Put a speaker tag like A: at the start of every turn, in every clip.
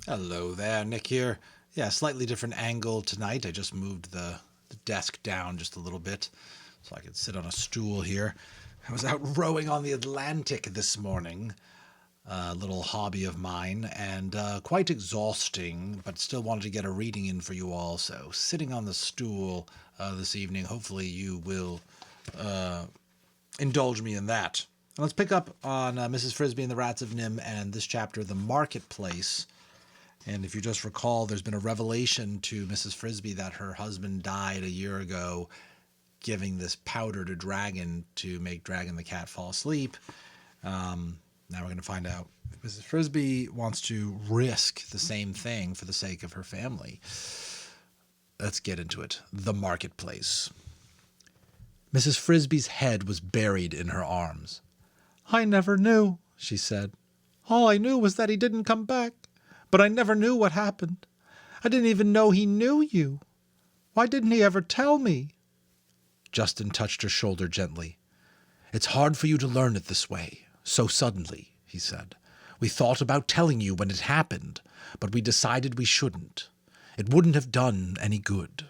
A: Hello there, Nick here. Yeah, slightly different angle tonight. I just moved the desk down just a little bit so I could sit on a stool here. I was out rowing on the Atlantic this morning, a little hobby of mine, and quite exhausting, but still wanted to get a reading in for you all. So, sitting on the stool this evening, hopefully you will indulge me in that. Let's pick up on Mrs. Frisby and the Rats of NIMH and this chapter, The Marketplace. And if you just recall, there's been a revelation to Mrs. Frisby that her husband died a year ago, giving this powder to Dragon to make Dragon the cat fall asleep. Now we're going to find out if Mrs. Frisby wants to risk the same thing for the sake of her family. Let's get into it. The Marketplace. Mrs. Frisby's head was buried in her arms. "I never knew," she said. "All I knew was that he didn't come back. But I never knew what happened. I didn't even know he knew you. Why didn't he ever tell me?" Justin touched her shoulder gently. "It's hard for you to learn it this way, so suddenly," he said. "We thought about telling you when it happened, but we decided we shouldn't. It wouldn't have done any good."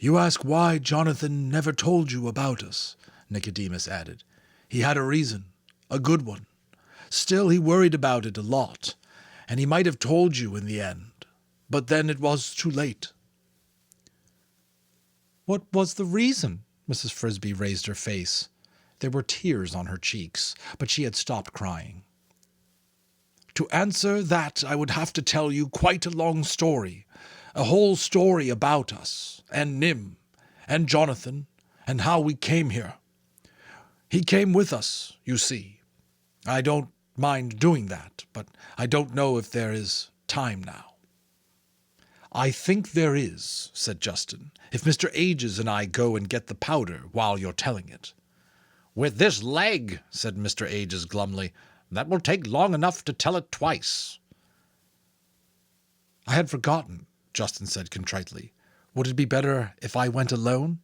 A: "You ask why Jonathan never told you about us," Nicodemus added. "He had a reason, a good one. Still, he worried about it a lot, and he might have told you in the end. But then it was too late." "What was the reason?" Mrs. Frisby raised her face. There were tears on her cheeks, but she had stopped crying. "To answer that, I would have to tell you quite a long story, a whole story about us, and Nim, and Jonathan, and how we came here. He came with us, you see. I don't mind doing that, but I don't know if there is time now." "I think there is," said Justin, "if Mr. Ages and I go and get the powder while you're telling it." "With this leg," said Mr. Ages glumly, "that will take long enough to tell it twice." "I had forgotten," Justin said contritely. "Would it be better if I went alone?"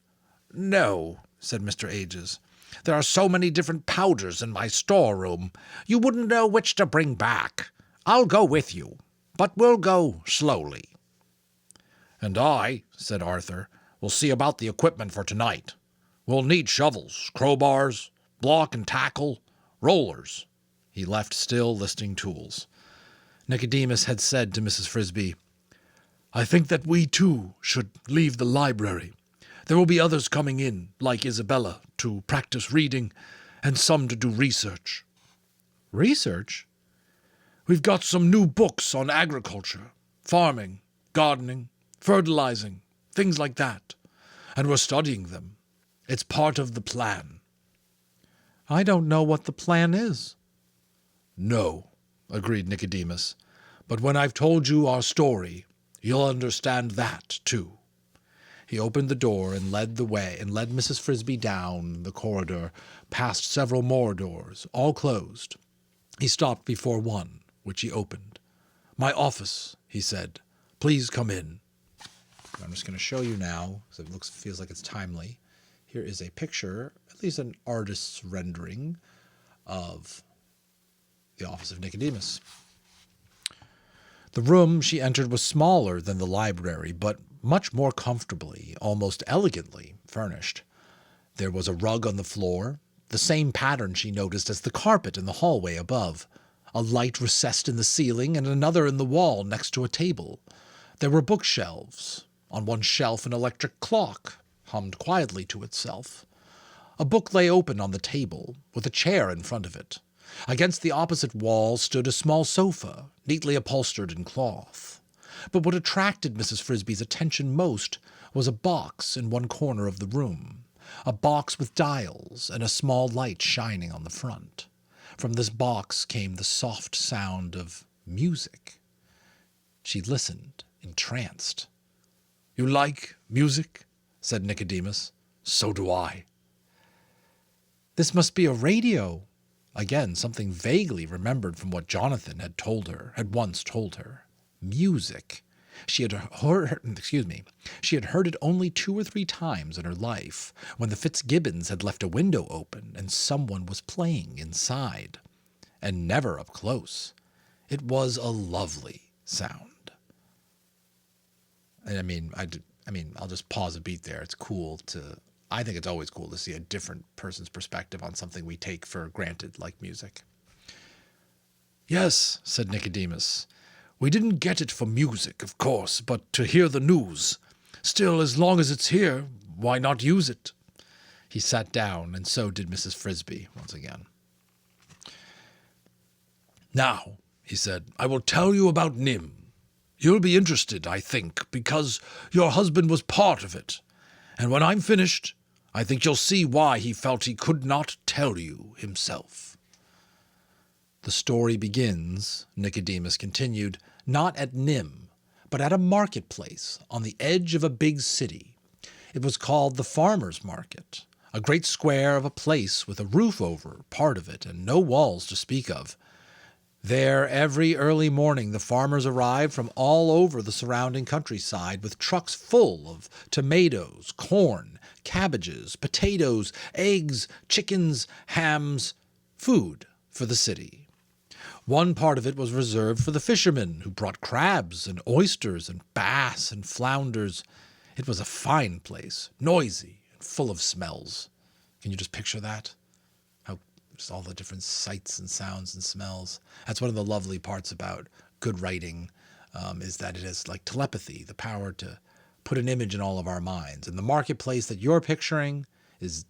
A: "No," said Mr. Ages. "There are so many different powders in my storeroom, you wouldn't know which to bring back. I'll go with you, but we'll go slowly." "And I," said Arthur, "will see about the equipment for tonight. We'll need shovels, crowbars, block and tackle, rollers." He left still listing tools. Nicodemus had said to Mrs. Frisby, "I think that we, too, should leave the library. There will be others coming in, like Isabella, to practice reading, and some to do research." "Research?" "We've got some new books on agriculture, farming, gardening, fertilizing, things like that, and we're studying them. It's part of the plan." "I don't know what the plan is." "No," agreed Nicodemus, "but when I've told you our story, you'll understand that, too." He opened the door and led the way and led Mrs. Frisby down the corridor, past several more doors, all closed. He stopped before one, which he opened. "My office," he said. "Please come in." I'm just going to show you now, because it feels like it's timely. Here is a picture, at least an artist's rendering, of the office of Nicodemus. The room she entered was smaller than the library, but much more comfortably, almost elegantly, furnished. There was a rug on the floor, the same pattern she noticed as the carpet in the hallway above, a light recessed in the ceiling and another in the wall next to a table. There were bookshelves. On one shelf an electric clock hummed quietly to itself. A book lay open on the table, with a chair in front of it. Against the opposite wall stood a small sofa, neatly upholstered in cloth. But what attracted Mrs. Frisby's attention most was a box in one corner of the room, a box with dials and a small light shining on the front. From this box came the soft sound of music. She listened, entranced. "You like music?" said Nicodemus. "So do I." "This must be a radio." Again, something vaguely remembered from what Jonathan had once told her. Music. She had heard it only 2 or 3 times in her life, when the Fitzgibbons had left a window open and someone was playing inside. And never up close. It was a lovely sound. And I'll just pause a beat there. I think it's always cool to see a different person's perspective on something we take for granted, like music. Yes, said Nicodemus. We didn't get it for music, of course, but to hear the news. Still, as long as it's here, why not use it? He sat down, and so did Mrs. Frisby once again. Now, he said, I will tell you about NIMH. You'll be interested, I think, because your husband was part of it. And when I'm finished, I think you'll see why he felt he could not tell you himself. The story begins, Nicodemus continued, not at NIMH, but at a marketplace on the edge of a big city. It was called the Farmer's Market, a great square of a place with a roof over part of it and no walls to speak of. There, every early morning, the farmers arrived from all over the surrounding countryside with trucks full of tomatoes, corn, cabbages, potatoes, eggs, chickens, hams, food for the city. One part of it was reserved for the fishermen, who brought crabs and oysters and bass and flounders. It was a fine place, noisy and full of smells. Can you just picture that? Just all the different sights and sounds and smells. That's one of the lovely parts about good writing, is that it is like telepathy, the power to put an image in all of our minds. And the marketplace that you're picturing is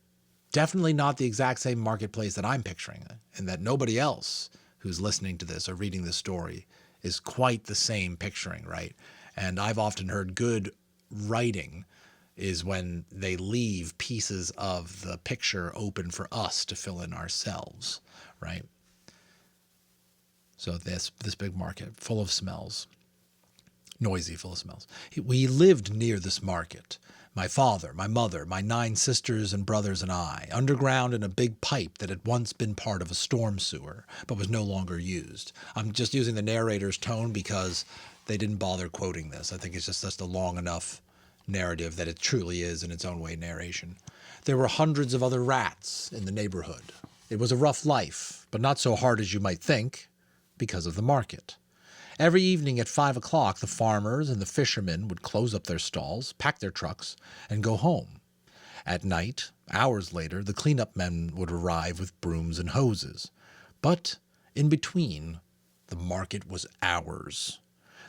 A: definitely not the exact same marketplace that I'm picturing, and that nobody else who's listening to this or reading this story is quite the same picturing, right? And I've often heard good writing is when they leave pieces of the picture open for us to fill in ourselves, right? So this big market, full of smells, noisy, full of smells. We lived near this market. My father, my mother, my 9 sisters and brothers and I, underground in a big pipe that had once been part of a storm sewer, but was no longer used. I'm just using the narrator's tone because they didn't bother quoting this. I think it's just a long enough narrative that it truly is in its own way narration. There were hundreds of other rats in the neighborhood. It was a rough life, but not so hard as you might think, because of the market. Every evening at 5 o'clock, the farmers and the fishermen would close up their stalls, pack their trucks, and go home. At night, hours later, the cleanup men would arrive with brooms and hoses. But in between, the market was ours.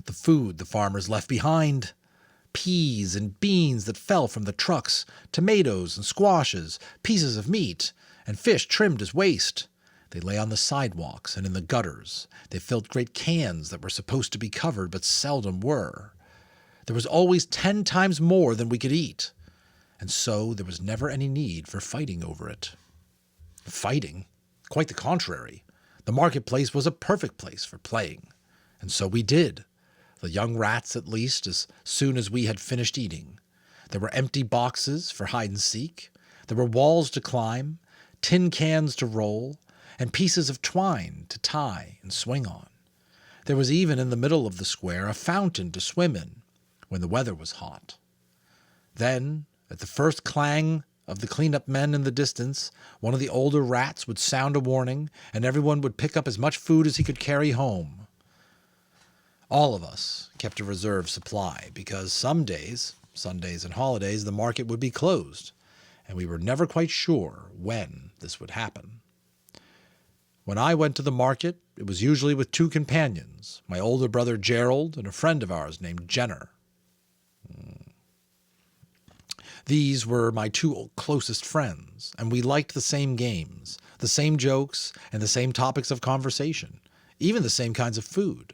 A: The food the farmers left behind, peas and beans that fell from the trucks, tomatoes and squashes, pieces of meat, and fish trimmed as waste. They lay on the sidewalks and in the gutters. They filled great cans that were supposed to be covered but seldom were. There was always 10 times more than we could eat, and so there was never any need for fighting over it. Fighting? Quite the contrary. The marketplace was a perfect place for playing, and so we did. The young rats, at least, as soon as we had finished eating. There were empty boxes for hide and seek. There were walls to climb, tin cans to roll, and pieces of twine to tie and swing on. There was even in the middle of the square a fountain to swim in when the weather was hot. Then, at the first clang of the cleanup men in the distance, one of the older rats would sound a warning, and everyone would pick up as much food as he could carry home. All of us kept a reserve supply because some days, Sundays and holidays, the market would be closed, and we were never quite sure when this would happen. When I went to the market, it was usually with 2 companions, my older brother Gerald and a friend of ours named Jenner. These were my 2 closest friends, and we liked the same games, the same jokes, and the same topics of conversation, even the same kinds of food.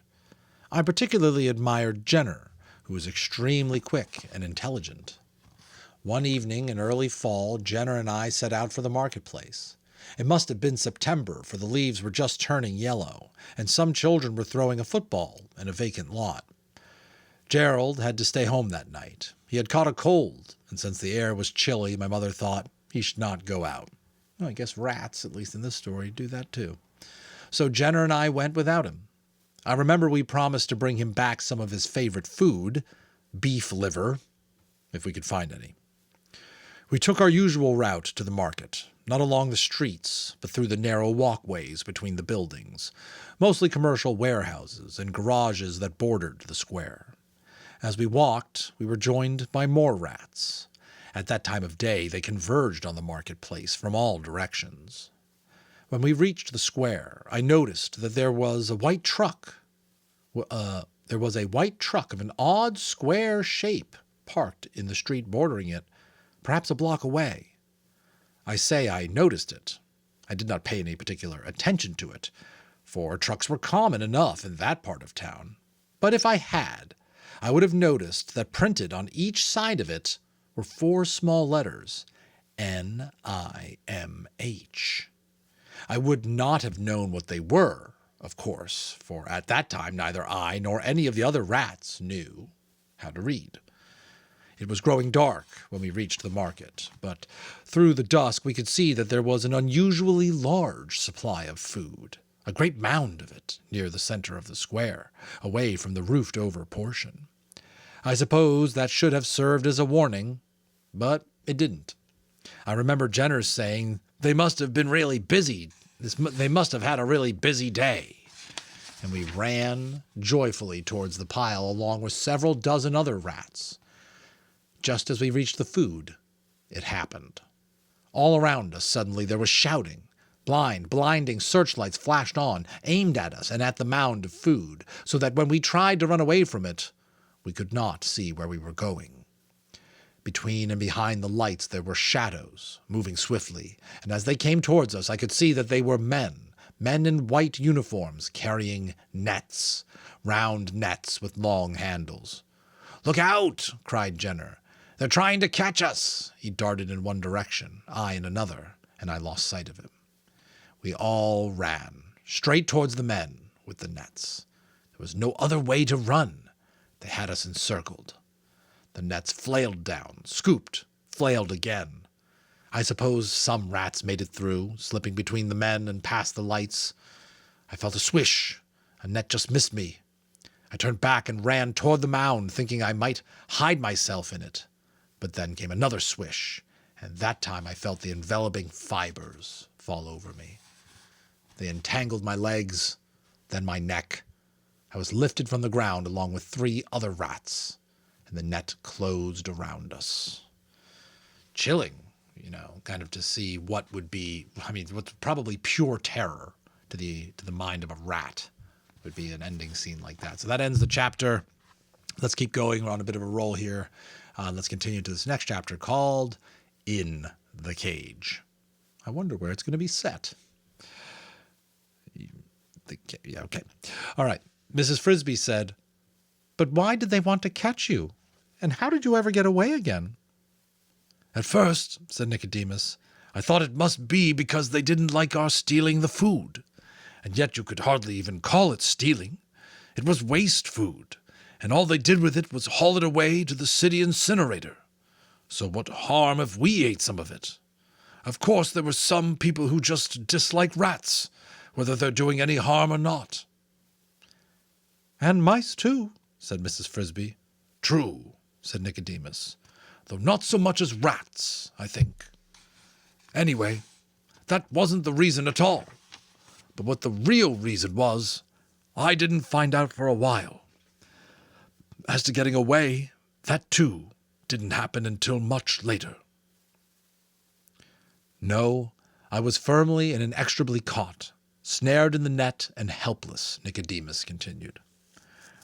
A: I particularly admired Jenner, who was extremely quick and intelligent. One evening in early fall, Jenner and I set out for the marketplace. It must have been September, for the leaves were just turning yellow, and some children were throwing a football in a vacant lot. Gerald had to stay home that night. He had caught a cold, and since the air was chilly, my mother thought he should not go out. Well, I guess rats, at least in this story, do that too. So Jenner and I went without him. I remember we promised to bring him back some of his favorite food, beef liver, if we could find any. We took our usual route to the market. not along the streets, but through the narrow walkways between the buildings, mostly commercial warehouses and garages that bordered the square. As we walked, we were joined by more rats. At that time of day, they converged on the marketplace from all directions. When we reached the square, I noticed that there was a white truck. There was a white truck of an odd square shape parked in the street bordering it, perhaps a block away. I say I noticed it. I did not pay any particular attention to it, for trucks were common enough in that part of town. But if I had, I would have noticed that printed on each side of it were 4 small letters, NIMH. I would not have known what they were, of course, for at that time neither I nor any of the other rats knew how to read. It was growing dark when we reached the market, but through the dusk we could see that there was an unusually large supply of food, a great mound of it near the center of the square, away from the roofed-over portion. I suppose that should have served as a warning, but it didn't. I remember Jenner's saying, "They must have been really busy. They must have had a really busy day." And we ran joyfully towards the pile along with several dozen other rats. Just as we reached the food, it happened. All around us suddenly there was shouting. Blinding searchlights flashed on, aimed at us and at the mound of food, so that when we tried to run away from it, we could not see where we were going. Between and behind the lights there were shadows, moving swiftly, and as they came towards us I could see that they were men in white uniforms carrying nets, round nets with long handles. "Look out!" cried Jenner. "They're trying to catch us!" He darted in one direction, I in another, and I lost sight of him. We all ran, straight towards the men with the nets. There was no other way to run. They had us encircled. The nets flailed down, scooped, flailed again. I suppose some rats made it through, slipping between the men and past the lights. I felt a swish. A net just missed me. I turned back and ran toward the mound, thinking I might hide myself in it. But then came another swish, and that time I felt the enveloping fibers fall over me. They entangled my legs, then my neck. I was lifted from the ground along with 3 other rats, and the net closed around us. Chilling, kind of to see what would be, what's probably pure terror to the mind of a rat would be an ending scene like that. So that ends the chapter. Let's keep going. We're on a bit of a roll here. Let's continue to this next chapter called In the Cage. I wonder where it's going to be set. Yeah, okay. All right. Mrs. Frisby said, "But why did they want to catch you? And how did you ever get away again?" "At first," said Nicodemus, "I thought it must be because they didn't like our stealing the food. And yet you could hardly even call it stealing. It was waste food, and all they did with it was haul it away to the city incinerator. So what harm if we ate some of it? Of course there were some people who just dislike rats, whether they're doing any harm or not." "And mice, too," said Mrs. Frisby. "True," said Nicodemus, "though not so much as rats, I think. Anyway, that wasn't the reason at all. But what the real reason was, I didn't find out for a while. As to getting away, that too didn't happen until much later." "No, I was firmly and inextricably caught, snared in the net and helpless," Nicodemus continued.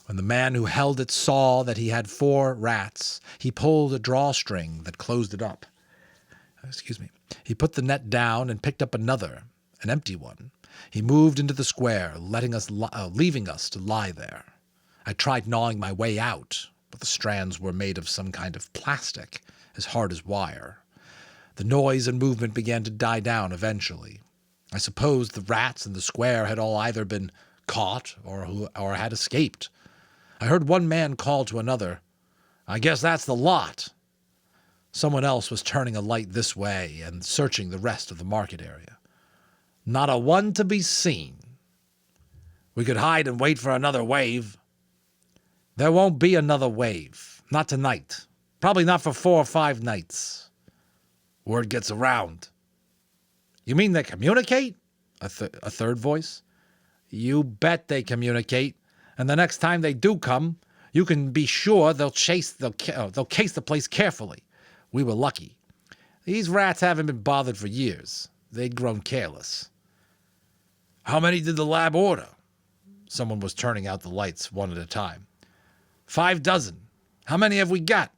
A: "When the man who held it saw that he had 4 rats, he pulled a drawstring that closed it up. He put the net down and picked up another, an empty one. He moved into the square, leaving us to lie there. I tried gnawing my way out, but the strands were made of some kind of plastic, as hard as wire. The noise and movement began to die down eventually. I suppose the rats in the square had all either been caught or had escaped. I heard one man call to another, 'I guess that's the lot.' Someone else was turning a light this way and searching the rest of the market area. Not a one to be seen. We could hide and wait for another wave." "There won't be another wave. Not tonight. Probably not for 4 or 5 nights." "Word gets around." You mean they communicate? A third voice. You bet they communicate. And the next time they do come, you can be sure they'll case the place carefully. We were lucky. These rats haven't been bothered for years. They'd grown careless. How many did the lab order? Someone was turning out the lights one at a time. 5 dozen. How many have we got?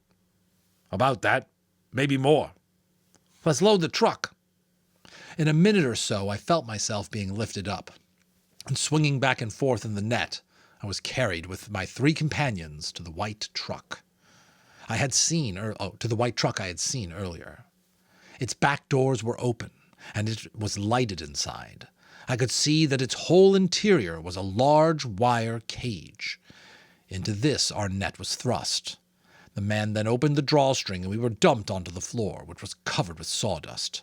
A: About that. Maybe more. Let's load the truck. In a minute or so, I felt myself being lifted up, and swinging back and forth in the net, I was carried with my 3 companions to the white truck. To the white truck I had seen earlier. Its back doors were open, and it was lighted inside. I could see that its whole interior was a large wire cage. Into this our net was thrust. The man then opened the drawstring, and we were dumped onto the floor, which was covered with sawdust.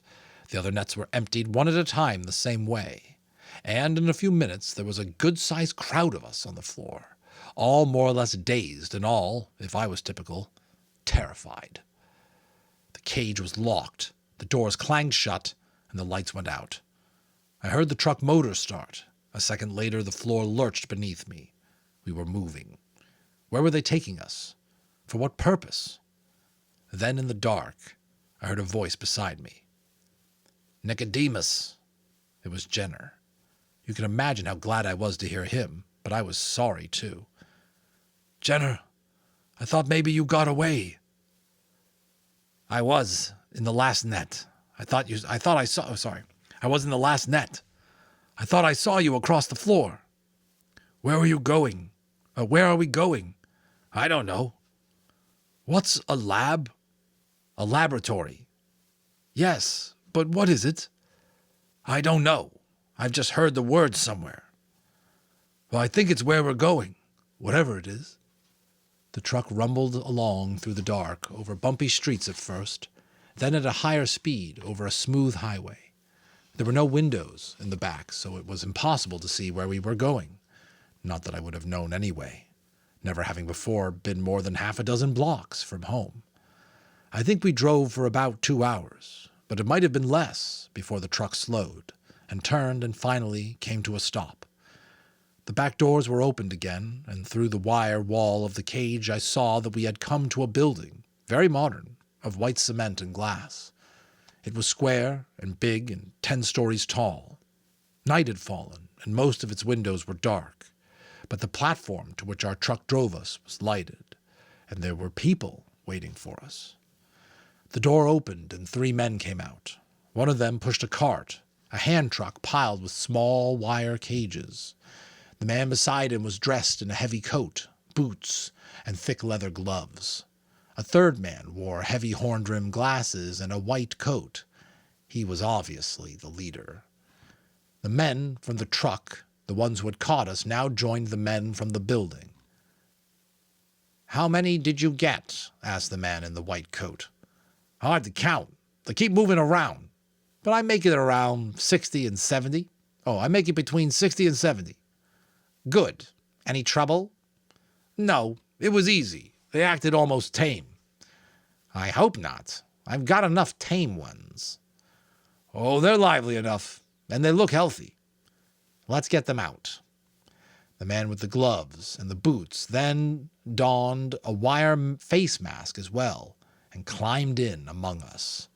A: The other nets were emptied one at a time the same way. And in a few minutes there was a good-sized crowd of us on the floor, all more or less dazed, and all, if I was typical, terrified. The cage was locked, the doors clanged shut, and the lights went out. I heard the truck motor start. A second later, the floor lurched beneath me. We were moving. Where were they taking us? For what purpose? Then, in the dark, I heard a voice beside me. Nicodemus. It was Jenner. You can imagine how glad I was to hear him, but I was sorry, too. Jenner, I thought maybe you got away. I was in the last net. I was in the last net. I thought I saw you across the floor. Where are you going? Where are we going? I don't know. What's a lab? A laboratory. Yes, but what is it? I don't know. I've just heard the word somewhere. Well, I think it's where we're going, whatever it is. The truck rumbled along through the dark, over bumpy streets at first, then at a higher speed over a smooth highway. There were no windows in the back, so it was impossible to see where we were going. Not that I would have known anyway, never having before been more than 6 blocks from home. I think we drove for about 2 hours, but it might have been less before the truck slowed and turned and finally came to a stop. The back doors were opened again, and through the wire wall of the cage I saw that we had come to a building, very modern, of white cement and glass. It was square and big and 10 stories tall. Night had fallen, and most of its windows were dark, but the platform to which our truck drove us was lighted, and there were people waiting for us. The door opened, and 3 men came out. One of them pushed a cart, a hand truck piled with small wire cages. The man beside him was dressed in a heavy coat, boots, and thick leather gloves. A third man wore heavy horn-rimmed glasses and a white coat. He was obviously the leader. The men from the truck, the ones who had caught us, now joined the men from the building. How many did you get? Asked the man in the white coat. Hard to count. They keep moving around. But I make it around 60 and 70. I make it between 60 and 70. Good. Any trouble? No, it was easy. They acted almost tame. I hope not. I've got enough tame ones. Oh, they're lively enough, and they look healthy. Let's get them out. The man with the gloves and the boots then donned a wire face mask as well and climbed in among us.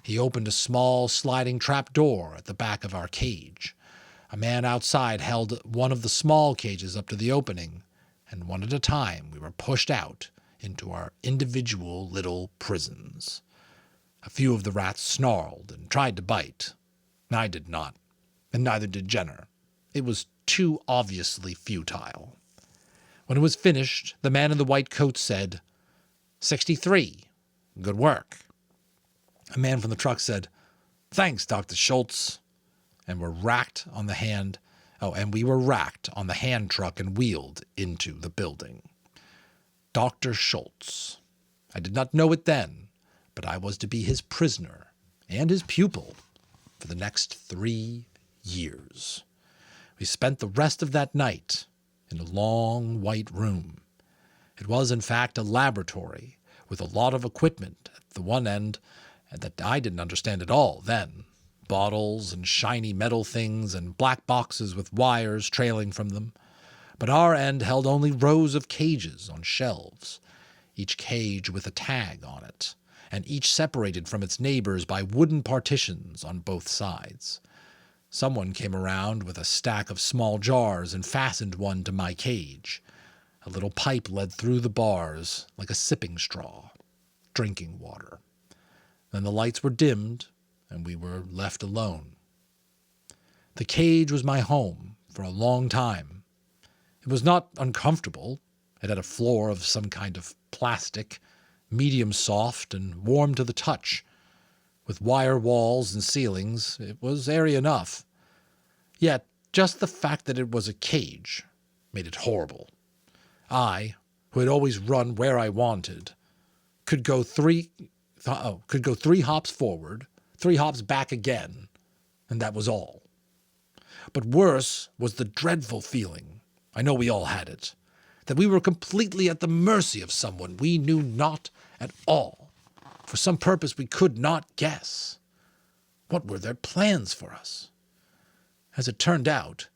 A: He opened a small sliding trap door at the back of our cage. A man outside held one of the small cages up to the opening, and one at a time we were pushed out into our individual little prisons. A few of the rats snarled and tried to bite. I did not, and neither did Jenner. It was too obviously futile. When it was finished, the man in the white coat said, 63. Good work. A man from the truck said, Thanks, Dr. Schultz. And we were racked on the hand truck and wheeled into the building. Dr. Schultz. I did not know it then, but I was to be his prisoner and his pupil for the next 3 years. We spent the rest of that night in a long white room. It was, in fact, a laboratory with a lot of equipment at the one end that I didn't understand at all then, bottles and shiny metal things and black boxes with wires trailing from them. But our end held only rows of cages on shelves, each cage with a tag on it, and each separated from its neighbors by wooden partitions on both sides. Someone came around with a stack of small jars and fastened one to my cage. A little pipe led through the bars like a sipping straw, drinking water. Then the lights were dimmed, and we were left alone. The cage was my home for a long time. It was not uncomfortable. It had a floor of some kind of plastic, medium soft and warm to the touch. With wire walls and ceilings, it was airy enough. Yet, just the fact that it was a cage made it horrible. I, who had always run where I wanted, could go 3 hops forward, 3 hops back again, and that was all. But worse was the dreadful feeling, I know we all had it, that we were completely at the mercy of someone we knew not at all, for some purpose we could not guess. What were their plans for us? As it turned out,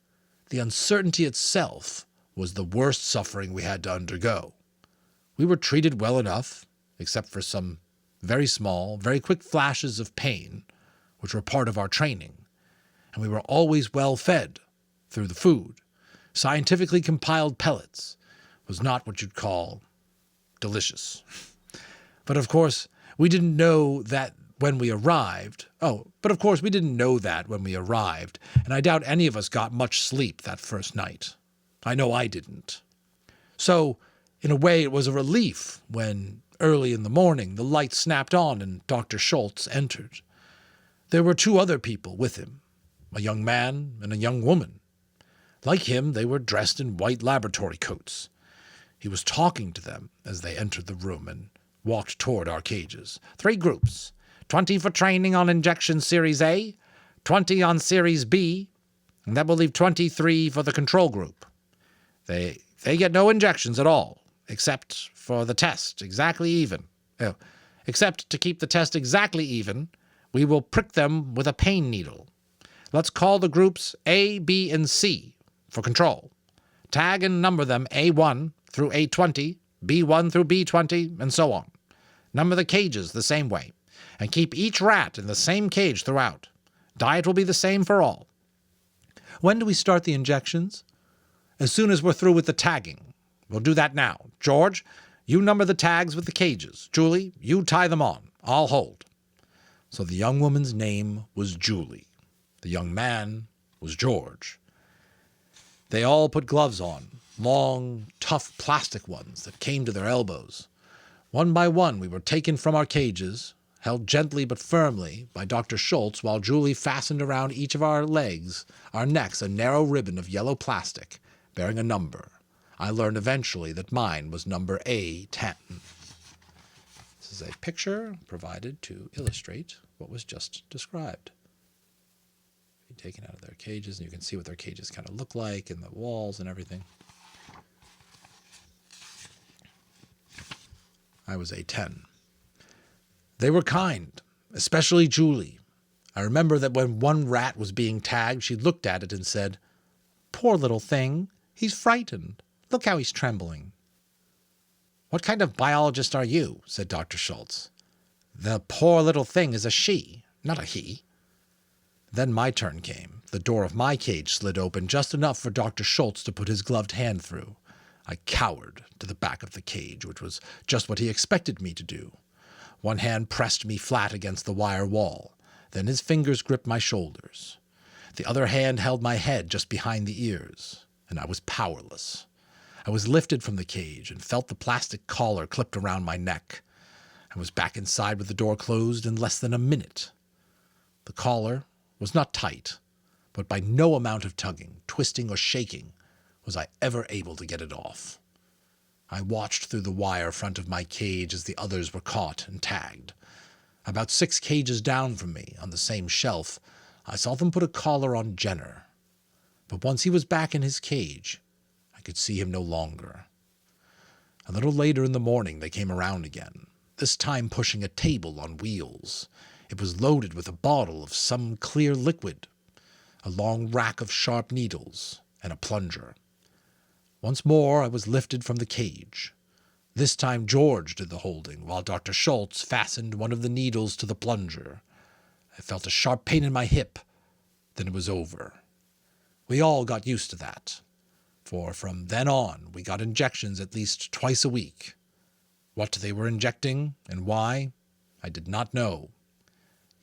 A: the uncertainty itself was the worst suffering we had to undergo. We were treated well enough, except for some very small, very quick flashes of pain, which were part of our training, and we were always well fed through the food. Scientifically compiled pellets was not what you'd call delicious. But of course, we didn't know that when we arrived. And I doubt any of us got much sleep that first night. I know I didn't. So, in a way, it was a relief when, early in the morning, the lights snapped on and Dr. Schultz entered. There were 2 other people with him, a young man and a young woman. Like him, they were dressed in white laboratory coats. He was talking to them as they entered the room and walked toward our cages. 3 groups, 20 for training on injection Series A, 20 on Series B, and that will leave 23 for the control group. They get no injections at all, except for the test, exactly even. Except to keep the test exactly even, we will prick them with a pain needle. Let's call the groups A, B, and C for control. Tag and number them A1 through A20, B1 through B20, and so on. Number the cages the same way, and keep each rat in the same cage throughout. Diet will be the same for all. When do we start the injections? As soon as we're through with the tagging. We'll do that now. George, you number the tags with the cages. Julie, you tie them on. I'll hold. So the young woman's name was Julie. The young man was George. They all put gloves on, long, tough plastic ones that came to their elbows. One by one we were taken from our cages, held gently but firmly by Dr. Schultz while Julie fastened around each of our legs, our necks, a narrow ribbon of yellow plastic bearing a number. I learned eventually that mine was number A10. This is a picture provided to illustrate what was just described. Taken out of their cages, and you can see what their cages kind of look like and the walls and everything. I was A10. They were kind, especially Julie. I remember that when one rat was being tagged, she looked at it and said, "Poor little thing, he's frightened. Look how he's trembling." "What kind of biologist are you?" said Dr. Schultz. "The poor little thing is a she, not a he." Then my turn came. The door of my cage slid open just enough for Dr. Schultz to put his gloved hand through. I cowered to the back of the cage, which was just what he expected me to do. One hand pressed me flat against the wire wall. Then his fingers gripped my shoulders. The other hand held my head just behind the ears, and I was powerless. I was lifted from the cage and felt the plastic collar clipped around my neck. I was back inside with the door closed in less than a minute. The collar was not tight, but by no amount of tugging, twisting, or shaking was I ever able to get it off. I watched through the wire front of my cage as the others were caught and tagged. About 6 cages down from me, on the same shelf, I saw them put a collar on Jenner. But once he was back in his cage, I could see him no longer. A little later in the morning they came around again, this time pushing a table on wheels. It was loaded with a bottle of some clear liquid, a long rack of sharp needles, and a plunger. Once more I was lifted from the cage. This time George did the holding, while Dr. Schultz fastened one of the needles to the plunger. I felt a sharp pain in my hip. Then it was over. We all got used to that, for from then on we got injections at least twice a week. What they were injecting and why, I did not know.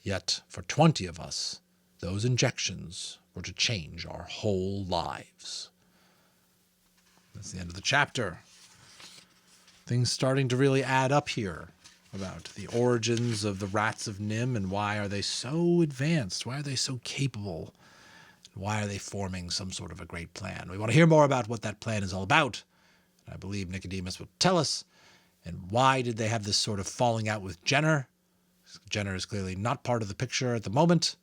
A: Yet for 20 of us, those injections were to change our whole lives. That's the end of the chapter. Things starting to really add up here about the origins of the Rats of NIMH and why are they so advanced? Why are they so capable? And why are they forming some sort of a great plan? We want to hear more about what that plan is all about. I believe Nicodemus will tell us. And why did they have this sort of falling out with Jenner? Jenner is clearly not part of the picture at the moment.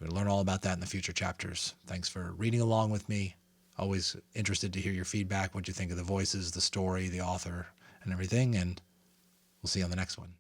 A: We'll learn all about that in the future chapters. Thanks for reading along with me. Always interested to hear your feedback, what you think of the voices, the story, the author, and everything. And we'll see you on the next one.